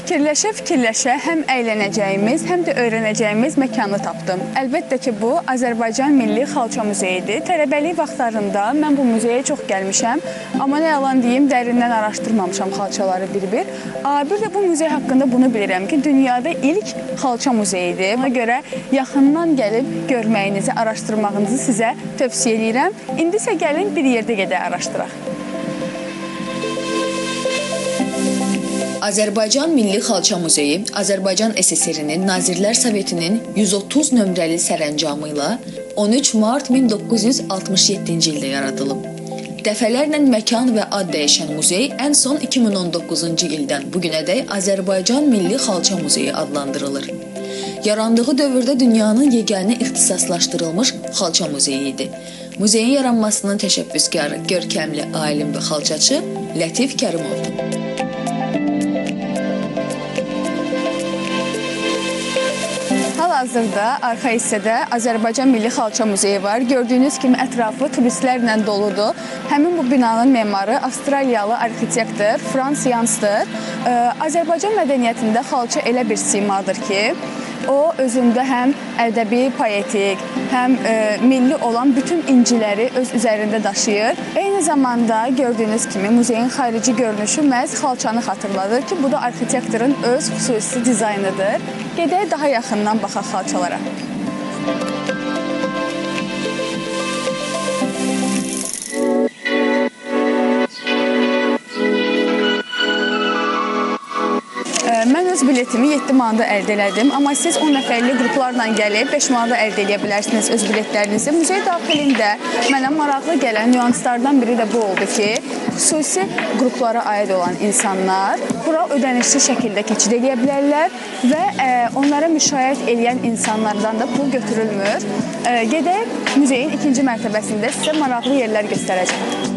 Fikirləşə-fikirləşə həm əylənəcəyimiz, həm də öyrənəcəyimiz məkanı tapdım. Əlbəttə ki, bu Azərbaycan Milli Xalça Muzeyidir. Tələbəlik vaxtlarında mən bu muzeyə çox gəlmişəm, amma nə yalan deyim, dərindən araşdırmamışam xalçaları bir-bir. Bir də bu muzey haqqında bunu bilirəm ki, dünyada ilk xalça muzeyidir. Buna görə yaxından gəlib görməyinizi, araşdırmağınızı sizə tövsiyə edirəm. İndi isə gəlin bir yerdə gedək araşdıraq. Azərbaycan Milli Xalça Muzeyi Azərbaycan SSR-nin Nazirlər Sovetinin 130 nömrəli sərəncamı ilə 13 mart 1967-ci ildə yaradılıb. Dəfələrlə məkan və ad dəyişən muzey ən son 2019-cu ildən bugünədək Azərbaycan Milli Xalça Muzeyi adlandırılır. Yarandığı dövrdə dünyanın yeganə ixtisaslaşdırılmış xalça muzeyi idi. Muzeyin yaranmasının təşəbbüskarı görkəmli alim və xalçaçı Lətif Kərimovdur. Hal-hazırda arxa hissədə Azərbaycan Milli Xalça Muzeyi var. Gördüyünüz kimi ətrafı turistlərlə doludur. Həmin bu binanın memarı Avstraliyalı arxitektor Frans Yansdır. Azərbaycan mədəniyyətində xalça elə bir simadır ki, o özündə həm ədəbi, poetik, həm milli olan bütün inciləri öz üzərində daşıyır. Eyni zamanda gördüyünüz kimi muzeyin xarici görünüşü məhz xalçanı xatırladır ki, bu da arxitektorun öz xüsusi dizaynıdır. Gedək daha yaxından baxaq xalçalara. Mən öz biletimi 7 manada əldə elədim, amma siz 10 nəfərli qruplarla gəlib 5 manada əldə edə bilərsiniz öz biletlərinizi. Muzey daxilində mənə maraqlı gələn nüanslardan biri də bu oldu ki, xüsusi qruplara aid olan insanlar bura ödənişli şəkildə keçid edə bilərlər və onlara müşayiət edən insanlardan da pul götürülmür. Gedək muzeyin ikinci mərtəbəsində sizə maraqlı yerlər göstərəcəm.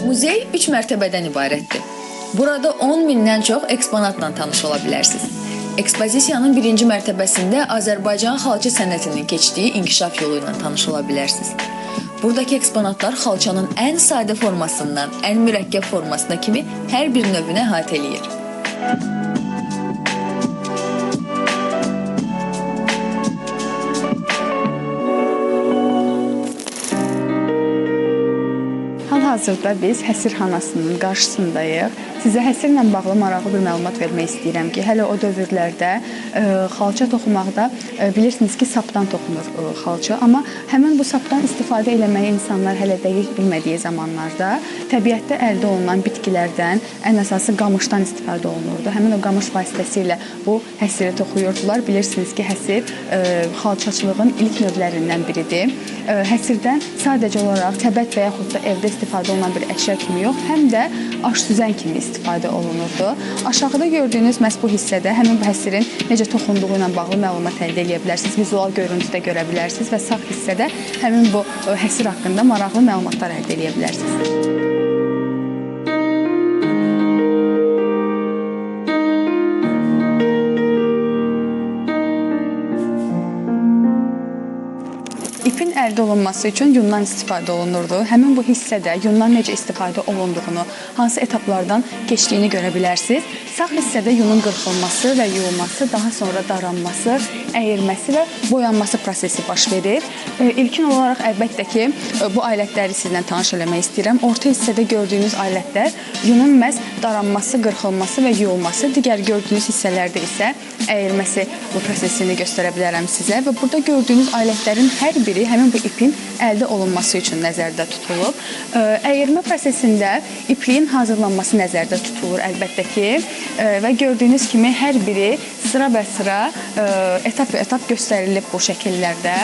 Muzey 3 mərtəbədən ibarətdir. Burada 10 mindən çox eksponatla tanış ola bilərsiniz. Ekspozisiyanın birinci mərtəbəsində Azərbaycan xalça sənətinin keçdiyi inkişaf yolu ilə tanış ola bilərsiniz. Buradakı eksponatlar xalçanın ən sadə formasından ən mürəkkəb formasına kimi hər bir növünə əhatə eləyir. Hal-hazırda biz həsir xanasının qarşısındayıq. Sizə həsirlə bağlı maraqlı bir məlumat vermək istəyirəm ki, hələ o dövrlərdə xalça toxumaqda bilirsiniz ki, sapdan toxunur xalça, amma həmin bu sapdan istifadə eləməyi insanlar hələ dəqiq bilmədiyi zamanlarda təbiətdə əldə olunan bitkilərdən, ən əsası qamışdan istifadə olunurdu. Həmin o qamış vasitəsilə bu həsiri toxuyurdular. Bilirsiniz ki, həsir xalçaçılığın ilk növlərindən biridir. Həsirdən sadəcə olaraq təbət və yaxud da evdə istifadə olunan bir əşya kimi yox, həm də aş süzən kimi istifadə olunurdu. Aşağıda gördüyünüz məhz bu hissədə həmin bu həsirin necə toxunduğu ilə bağlı məlumat əldə edə bilərsiniz, vizual görüntüdə görə bilərsiniz və sağ hissədə həmin bu həsir haqqında maraqlı məlumatlar əldə edə bilərsiniz. İpin əldə olunması üçün yundan istifadə olunurdu. Həmin bu hissədə yundan necə istifadə olunduğunu, hansı etaplardan keçdiyini görə bilərsiniz. Sağ hissədə yunun qırxılması və yuyulması, daha sonra daranması, əyirməsi və boyanması prosesi baş verir. İlkin olaraq əlbəttə ki, bu alətləri sizlə tanış eləmək istəyirəm. Orta hissədə gördüyünüz alətlər yunun məhz daranması, qırxılması və yuyulması, digər gördüyünüz hissələrdə isə əyirməsi bu prosesini göstərə bilərəm sizə və burada gördüyünüz alətlərin hər biri həmin bu ipin əldə olunması üçün nəzərdə tutulub. Əyirmə prosesində ipliyin hazırlanması nəzərdə tutulur əlbəttə ki və gördüyünüz kimi hər biri sıra bə sıra, etap və etap göstərilib bu şəkillərdə.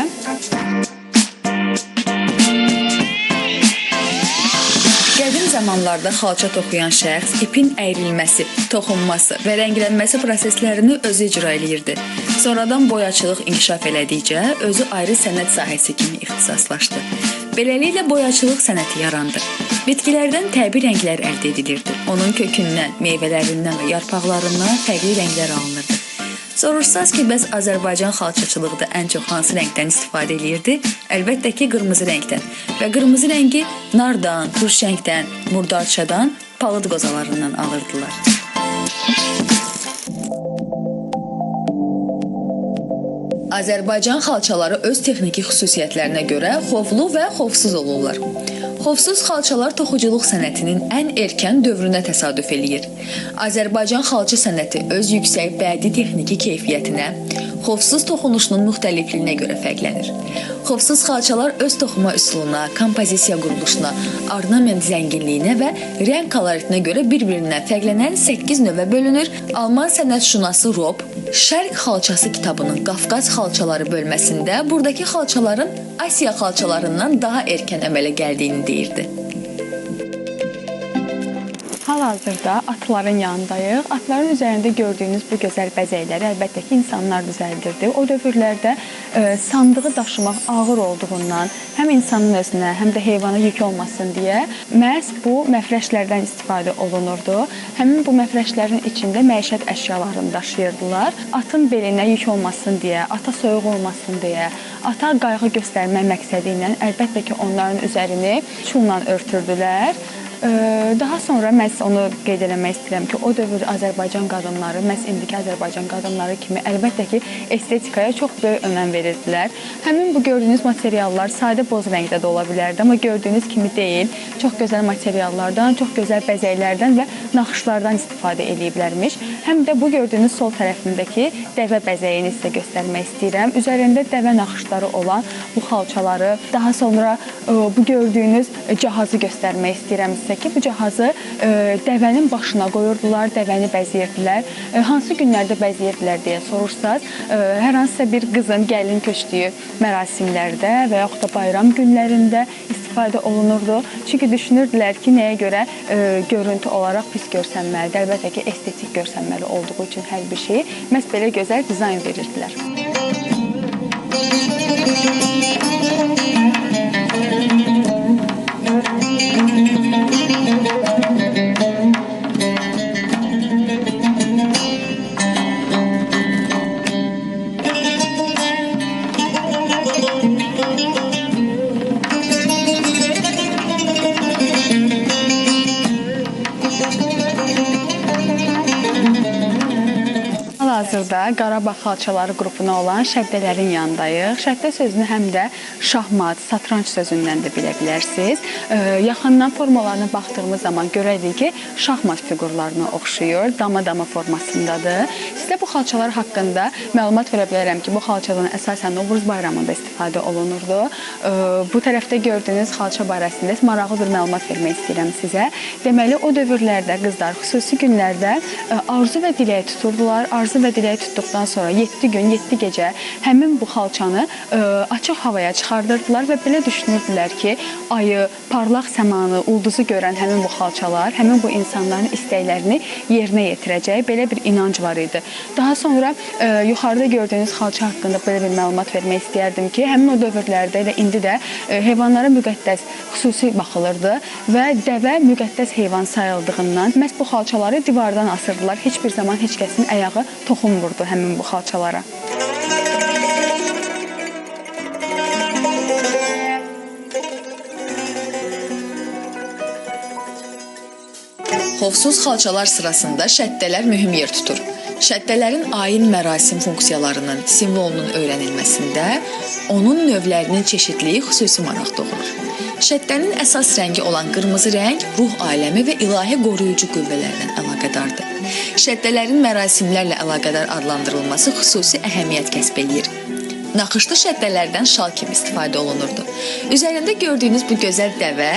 Qədim zamanlarda xalça toxuyan şəxs ipin əyrilməsi, toxunması və rənglənməsi proseslərini özü icra eləyirdi. Sonradan boyaçılıq inkişaf elədikcə özü ayrı sənət sahəsi kimi ixtisaslaşdı. Beləliklə boyaçılıq sənəti yarandı. Bitkilərdən təbii rənglər əldə edilirdi. Onun kökündən, meyvələrindən və yarpaqlarından fərqli rənglər alınırdı. Sorursanız ki, bəs Azərbaycan xalçaçılıqda ən çox hansı rəngdən istifadə eləyirdi? Əlbəttə ki, qırmızı rəngdən. Və qırmızı rəngi nardan, turşəngdən, murdarçadan, palıd qozalarından alırdılar. Azərbaycan xalçaları öz texniki xüsusiyyətlərinə görə xovlu və xovsuz olurlar. Xovsuz xalçalar toxuculuq sənətinin ən erkən dövrünə təsadüf eləyir. Azərbaycan xalça sənəti öz yüksək bədii texniki keyfiyyətinə, xovsuz toxunuşunun müxtəlifliyinə görə fərqlənir. Xovsuz xalçalar öz toxuma üsuluna, kompozisiya quruluşuna, ornament zənginliyinə və rəng koloritinə görə bir-birindən fərqlənən 8 növə bölünür. Alman sənətşünası Rob Şərq xalçası kitabının Qafqaz xalçaları bölməsində buradakı xalçaların Asiya xalçalarından daha erkən əmələ gəldiyini deyirdi. Hal-hazırda atların yanındayıq. Atların üzərində gördüyünüz bu gözəl bəzəkləri əlbəttə ki, insanlar düzəldirdi. O dövrlərdə sandığı daşımaq ağır olduğundan həm insanın özünə, həm də heyvana yük olmasın deyə məhz bu məfrəşlərdən istifadə olunurdu. Həmin bu məfrəşlərin içində məişət əşyalarını daşıyırdılar. Atın belinə yük olmasın deyə, ata soyuq olmasın deyə, ata qayğı göstərmək məqsədi ilə əlbəttə ki, onların üzərini çulla örtürdülər. Daha sonra məhz onu qeyd eləmək istəyirəm ki, o dövr Azərbaycan qadınları, məhz indiki Azərbaycan qadınları kimi əlbəttə ki, estetikaya çox böyük önəm verirdilər. Həmin bu gördüyünüz materiallar sadə boz rəngdə də ola bilərdi, amma gördüyünüz kimi deyil, çox gözəl materiallardan, çox gözəl bəzəklərdən və naxışlardan istifadə ediblərmiş. Həm də bu gördüyünüz sol tərəfindəki dəvə bəzəyini sizə göstərmək istəyirəm. Üzərində dəvə naxışları olan bu xalçaları, daha sonra bu gördüyünüz cihazı göstərmək istəyirəm sizə ki, bu cihazı dəvənin başına qoyurdular, dəvəni bəzəyirdilər. Hansı günlərdə bəzəyirdilər deyə sorursanız, hər hansısa bir qızın gəlin köçdüyü mərasimlərdə və yaxud da bayram günlərində istifadə olunurdu. Çünki düşünürdülər ki, nəyə görə görüntü olaraq pis görsənməlidir. Əlbəttə ki, estetik görsənməli olduğu üçün hər bir şeyi məhz belə gözəl dizayn verirdilər. Hal-hazırda Qarabağ xalçaları qrupuna olan şəddələrin yanındayıq. Şəddə sözünü həm də şahmat, satranç sözündən də bilə bilərsiniz. Yaxından formalarına baxdığımız zaman görərik ki, şahmat fiqurlarına oxşuyur, dama-dama formasındadır. Sizə bu xalçalar haqqında məlumat verə bilərəm ki, bu xalçadan əsasən Novruz bayramında istifadə olunurdu. Bu tərəfdə gördüyünüz xalça barəsində maraqlı bir məlumat vermək istəyirəm sizə. Deməli, o dövrlərdə qızlar xüsusi günlərdə arzu və diləyi tuturdular. Arzu və diləyi tutduqdan sonra 7 gün, 7 gecə həmin bu xalçanı açıq havaya çıxardırdılar və belə düşünürdülər ki, ayı, parlaq səmanı, ulduzu görən həmin bu xalçalar, həmin bu insanların istəklərini yerinə yetirəcək. Belə bir inanc var idi. Daha sonra yuxarıda gördüyünüz xalça haqqında belə bir məlumat vermək istəyərdim ki, həmin o dövrlərdə elə indi də heyvanlara müqəddəs xüsusi baxılırdı və dəvə müqəddəs heyvan sayıldığından məhz bu xalçaları divardan asırdılar. Heç bir zaman heç kəsin ayağı toxunmurdu həmin bu xalçalara. Xovsuz xalçalar sırasında şəddələr mühüm yer tutur. Şəddələrin ayin mərasim funksiyalarının, simvolunun öyrənilməsində onun növlərinin çeşidliyi xüsusi maraq doğurur. Şəddənin əsas rəngi olan qırmızı rəng ruh aləmi və ilahi qoruyucu qüvvələrlə əlaqədardır. Şəddələrin mərasimlərlə əlaqədar adlandırılması xüsusi əhəmiyyət kəsb edir. Naxışlı şəddələrdən şal kimi istifadə olunurdu. Üzərində gördüyünüz bu gözəl dəvə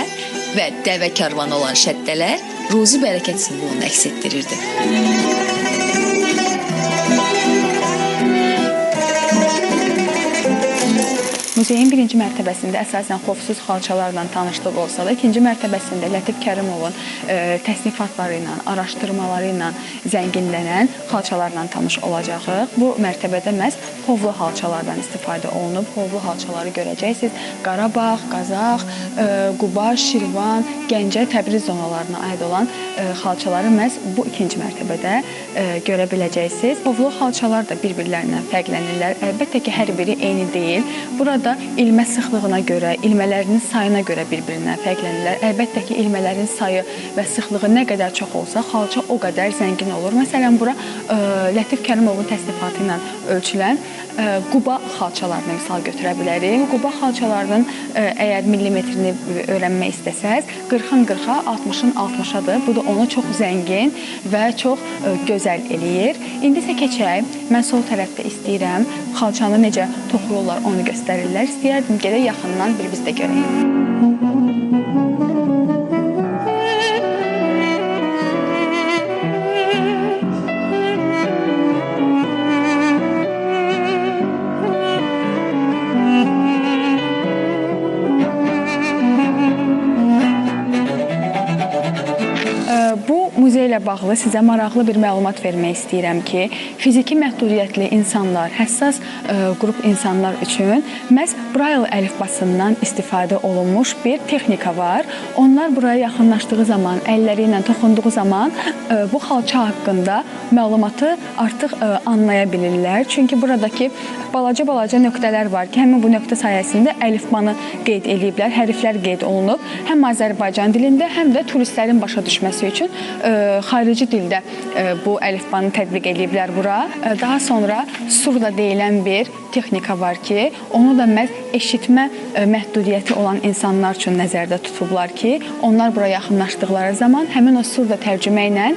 və dəvə karvanı olan şəddələr ruzi bərəkət simvolunu əks etdirirdi. muzeyin birinci mərtəbəsində əsasən xofsuz xalçalarla tanışlıq olsa da, ikinci mərtəbəsində Lətif Kərimovun təsnifatları ilə, araşdırmaları ilə zənginlənən xalçalarla tanış olacağıq. Bu mərtəbədə məhz hovlu xalçalardan istifadə olunub. Hovlu xalçaları görəcəksiniz. Qarabağ, Qazax, Quba, Şirvan, Gəncə, Təbriz zonalarına aid olan xalçaları məhz bu ikinci mərtəbədə görə biləcəksiniz. Hovlu xalçalar da bir-birlərindən fərqlənirlər. Əlbəttə ki, hər biri eyni deyil. Burada ilmə sıxlığına görə, ilmələrinin sayına görə bir-birindən fərqlənirlər. Əlbəttə ki, ilmələrin sayı və sıxlığı nə qədər çox olsa, xalça o qədər zəngin olur. Məsələn, bura Lətif Kərimovun təsnifatı ilə ölçülən Quba xalçalarını misal götürə bilərik. Quba xalçalarının əgər millimetrini öyrənmək istəsəz, 40-ın 40-a, 60-ın 60-adır. Bu da onu çox zəngin və çox gözəl eləyir. İndi isə keçək. Mən sol tərəfdə istəyirəm xalçanı necə toxuyurlar, onu göstərirlər. İstəyərdim gedək yaxından bir biz də görəyik. Muzey ilə bağlı sizə maraqlı bir məlumat vermək istəyirəm ki, fiziki məhdudiyyətli insanlar, həssas qrup insanlar üçün məhz Braille əlifbasından istifadə olunmuş bir texnika var. Onlar buraya yaxınlaşdığı zaman, əlləri ilə toxunduğu zaman bu xalça haqqında məlumatı artıq anlaya bilirlər. Çünki buradakı balaca nöqtələr var ki, həmin bu nöqtə sayəsində əlifbanı qeyd ediblər, hərflər qeyd olunub. Həm Azərbaycan dilində, həm də turistlərin başa düşməsi üçün xarici dildə bu əlifbanı tətbiq ediblər bura. Daha sonra surda deyilən bir texnika var ki, onu da məhz eşitmə məhdudiyyəti olan insanlar üçün nəzərdə tutublar ki, onlar buraya yaxınlaşdıqları zaman həmin o surda tərcümə ilə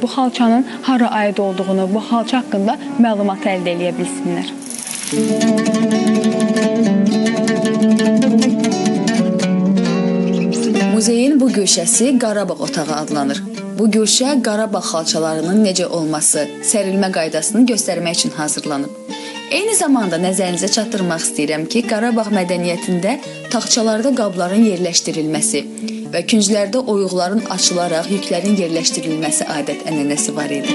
bu xalçanın hara aid olduğunu, bu xalça haqqında məlumatı əldə edə bilsinlər. Muzeyin bu güşəsi Qarabağ otağı adlanır. Bu güşə Qarabağ xalçalarının necə olması, sərilmə qaydasını göstərmək üçün hazırlanıb. Eyni zamanda nəzərinizə çatdırmaq istəyirəm ki, Qarabağ mədəniyyətində taxçalarda qabların yerləşdirilməsi və künclərdə oyuqların açılaraq yüklərin yerləşdirilməsi adət-ənənəsi var idi.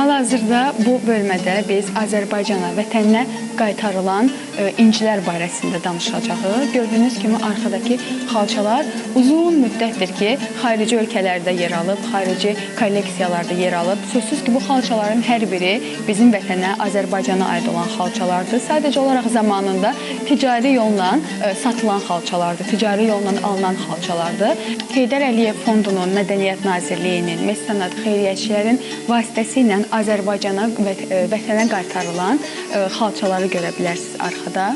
Hal-hazırda bu bölmədə biz Azərbaycana, vətəninə qaytarılan incilər barəsində danışacağıq. Gördüyünüz kimi arxadakı xalçalar uzun müddətdir ki, xarici ölkələrdə yer alıb, xarici kolleksiyalarda yer alıb. Sözsüz ki, bu xalçaların hər biri bizim vətənə, Azərbaycana aid olan xalçalardır. Sadəcə olaraq zamanında ticari yolla satılan xalçalardır, ticari yolla alınan xalçalardır. Heydər Əliyev Fondunun, Mədəniyyət Nazirliyinin, Mecenat xeyriyyətçilərin vasitəsilə Azərbaycana və vətənə qaytarılan xalçaları görə bilərsiniz arxada.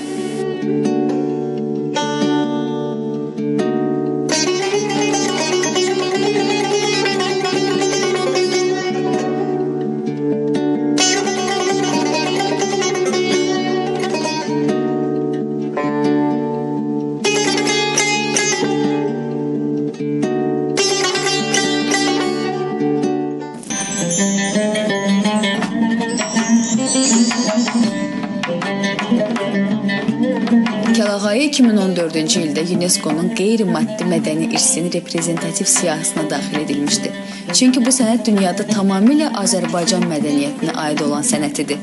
Kəlağayı 2014-cü ildə UNESCO-nun qeyri-maddi mədəni irsinin reprezentativ siyahısına daxil edilmişdi. Çünki bu sənət dünyada tamamilə Azərbaycan mədəniyyətinə aid olan sənətidir.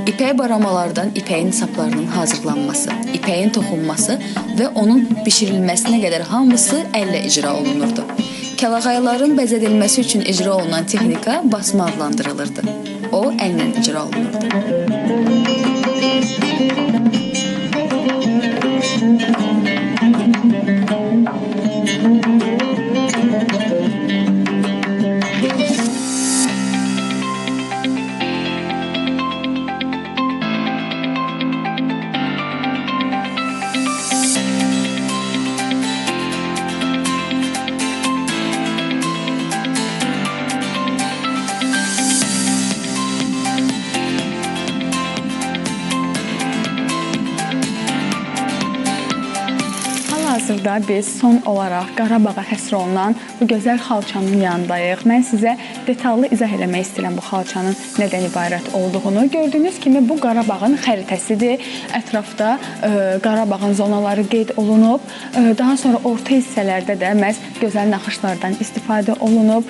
İpək baramalardan ipəyin saplarının hazırlanması, ipəyin toxunması və onun bişirilməsinə qədər hamısı əllə icra olunurdu. Kəlağayıların bəzədilməsi üçün icra olunan texnika basma adlandırılırdı. O, əllə icra olunurdu. videomuzda biz son olaraq Qarabağa həsr olunan bu gözəl xalçanın yanındayıq. Mən sizə detallı izah eləmək istəyirəm bu xalçanın nədən ibarət olduğunu. Gördüyünüz kimi bu Qarabağın xəritəsidir. Ətrafda Qarabağın zonaları qeyd olunub. Daha sonra orta hissələrdə də məhz gözəl naxışlardan istifadə olunub.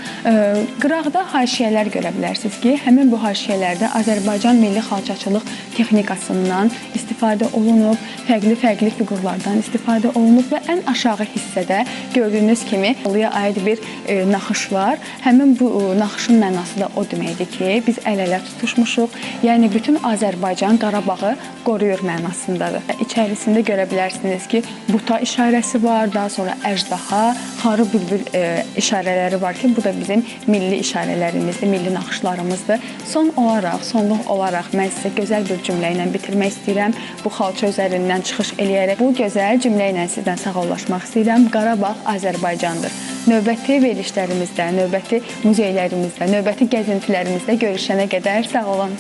Qıraqda haşiyələr görə bilərsiniz ki, həmin bu haşiyələrdə Azərbaycan milli xalçaçılıq texnikasından istifadə olunub, fərqli fiqurlardan istifadə olunub və ən aşağı hissədə gördüyünüz kimi oluya aid bir naxış var. Həmin bu naxışın mənası da o deməkdir ki, biz əl-ələ tutuşmuşuq. Yəni bütün Azərbaycan Qarabağı qoruyur mənasındadır. İçərisində görə bilərsiniz ki, buta işarəsi var, daha sonra əjdaha, xarı bülbül işarələri var ki, bu da bizim milli işarələrimizdir, milli naxışlarımızdır. Sonluq olaraq mən sizə gözəl bir cümlə ilə bitirmək istəyirəm. Bu xalça üzərindən çıxış eləyərək bu gözəl cümlə ilə sizdən sağollaşmaq istəyirəm. Qarabağ Azərbaycandır. Növbəti verilişlərimizdə, növbəti muzeylərimizdə, növbəti gəzintilərimizdə görüşənə qədər sağ olun.